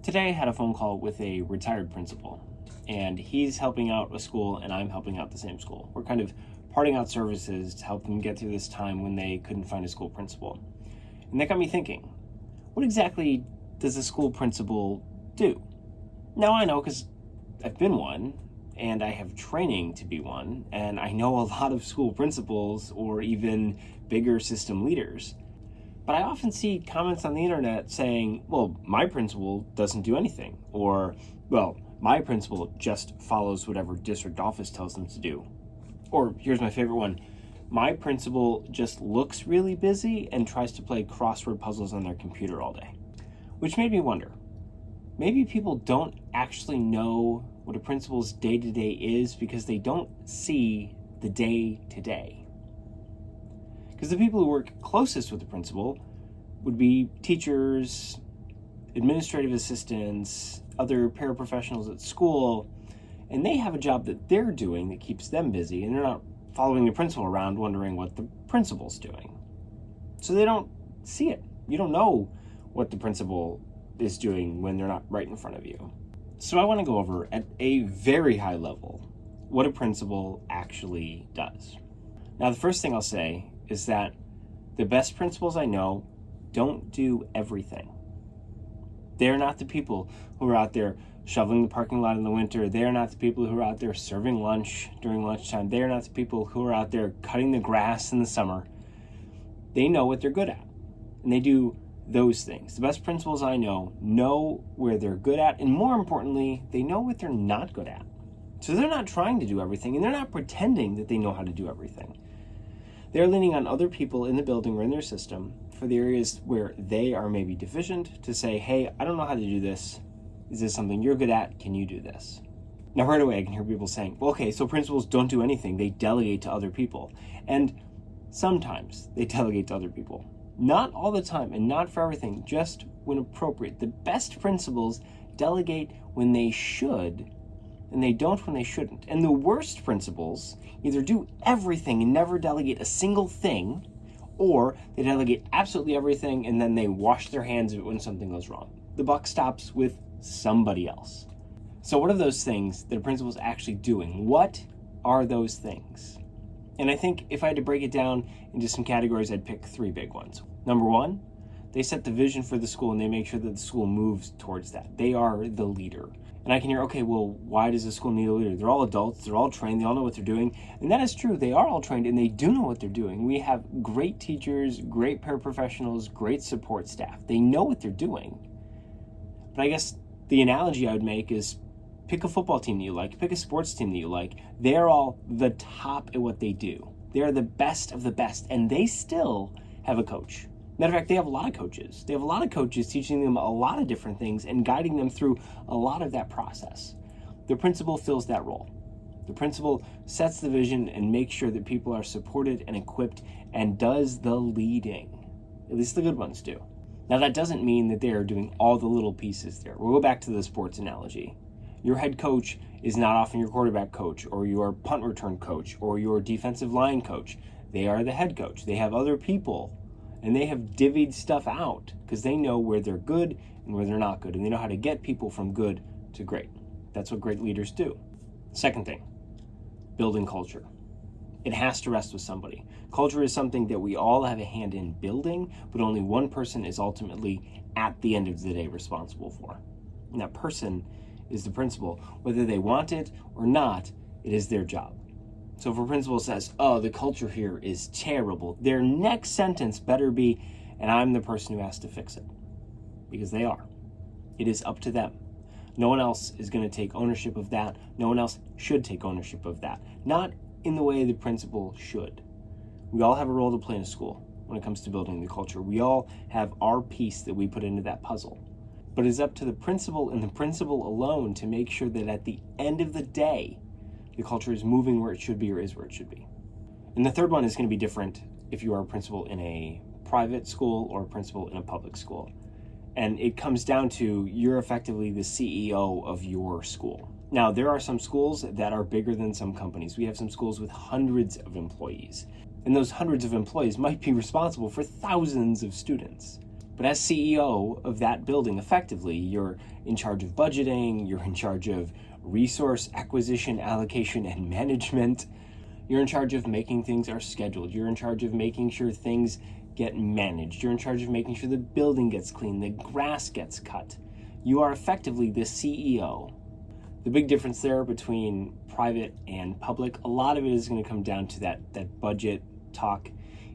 Today I had a phone call with a retired principal, and he's helping out a school and I'm helping out the same school. We're kind of parting out services to help them get through this time when they couldn't find a school principal. And that got me thinking, what exactly does a school principal do? Now I know because I've been one, and I have training to be one, and I know a lot of school principals or even bigger system leaders. But I often see comments on the internet saying, well, my principal doesn't do anything, or, well, my principal just follows whatever district office tells them to do. Or here's my favorite one, my principal just looks really busy and tries to play crossword puzzles on their computer all day. Which made me wonder, maybe people don't actually know what a principal's day-to-day is because they don't see the day-to-day. Because the people who work closest with the principal would be teachers, administrative assistants, other paraprofessionals at school, and they have a job that they're doing that keeps them busy, and they're not following the principal around wondering what the principal's doing. So they don't see it. You don't know what the principal is doing when they're not right in front of you. So I want to go over at a very high level what a principal actually does. Now, the first thing I'll say is that the best principals I know don't do everything. They're not the people who are out there shoveling the parking lot in the winter. They're not the people who are out there serving lunch during lunchtime. They're not the people who are out there cutting the grass in the summer. They know what they're good at, and they do those things. The best principals I know where they're good at, and more importantly, they know what they're not good at. So they're not trying to do everything, and they're not pretending that they know how to do everything. They're leaning on other people in the building or in their system for the areas where they are maybe deficient to say, hey, I don't know how to do this. Is this something you're good at? Can you do this? Now, right away, I can hear people saying, well, okay, so principals don't do anything. They delegate to other people. And sometimes they delegate to other people. Not all the time and not for everything, just when appropriate. The best principals delegate when they should, and they don't when they shouldn't. And the worst principals either do everything and never delegate a single thing, or they delegate absolutely everything and then they wash their hands of it when something goes wrong. The buck stops with somebody else. So what are those things that a principal is actually doing? What are those things? And I think if I had to break it down into some categories, I'd pick three big ones. Number one, they set the vision for the school and they make sure that the school moves towards that. They are the leader. And I can hear, okay, well, why does the school need a leader? They're all adults, they're all trained, they all know what they're doing. And that is true, they are all trained and they do know what they're doing. We have great teachers, great paraprofessionals, great support staff. They know what they're doing. But I guess the analogy I would make is pick a football team that you like, pick a sports team that you like. They're all the top at what they do. They are the best of the best, and they still have a coach. Matter of fact, they have a lot of coaches. They have a lot of coaches teaching them a lot of different things and guiding them through a lot of that process. The principal fills that role. The principal sets the vision and makes sure that people are supported and equipped and does the leading. At least the good ones do. Now, that doesn't mean that they are doing all the little pieces there. We'll go back to the sports analogy. Your head coach is not often your quarterback coach or your punt return coach or your defensive line coach. They are the head coach. They have other people, and they have divvied stuff out because they know where they're good and where they're not good, and they know how to get people from good to great. That's what great leaders do. Second thing, building culture. It has to rest with somebody. Culture is something that we all have a hand in building, but only one person is ultimately, at the end of the day, responsible for. And that person is the principal. Whether they want it or not, it is their job. So if a principal says, oh, the culture here is terrible, their next sentence better be, and I'm the person who has to fix it. Because they are. It is up to them. No one else is going to take ownership of that. No one else should take ownership of that. Not in the way the principal should. We all have a role to play in a school when it comes to building the culture. We all have our piece that we put into that puzzle. But it's up to the principal and the principal alone to make sure that at the end of the day, the culture is moving where it should be or is where it should be. And the third one is going to be different if you are a principal in a private school or a principal in a public school. And it comes down to you're effectively the CEO of your school. Now, there are some schools that are bigger than some companies. We have some schools with hundreds of employees. And those hundreds of employees might be responsible for thousands of students. But as CEO of that building, effectively, you're in charge of budgeting, you're in charge of resource acquisition, allocation, and management. You're in charge of making things are scheduled. You're in charge of making sure things get managed. You're in charge of making sure the building gets clean, the grass gets cut. You are effectively the CEO. The big difference there between private and public, a lot of it is going to come down to that budget talk.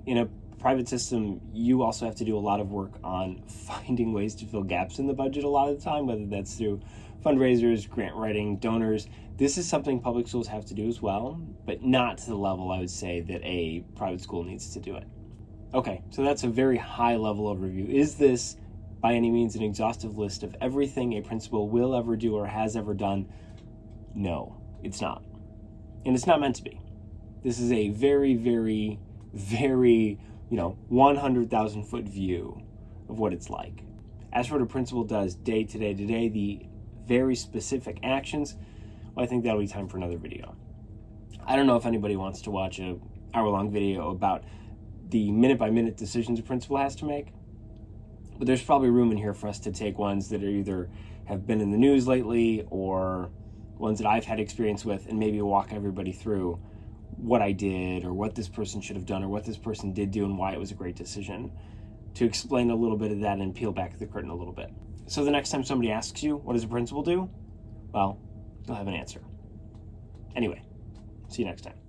In a private system, you also have to do a lot of work on finding ways to fill gaps in the budget a lot of the time, whether that's through fundraisers, grant writing, donors. This is something public schools have to do as well, but not to the level I would say that a private school needs to do it. Okay, so that's a very high level overview. Is this by any means an exhaustive list of everything a principal will ever do or has ever done? No, it's not. And it's not meant to be. This is a very, very, very, 100,000 foot view of what it's like. As for what a principal does day to day, the very specific actions, well, I think that'll be time for another video. I don't know if anybody wants to watch an hour-long video about the minute-by-minute decisions a principal has to make, but there's probably room in here for us to take ones that are either have been in the news lately or ones that I've had experience with, and maybe walk everybody through what I did or what this person should have done or what this person did do and why it was a great decision, to explain a little bit of that and peel back the curtain a little bit. So the next time somebody asks you, what does a principal do? Well, you'll have an answer. Anyway, see you next time.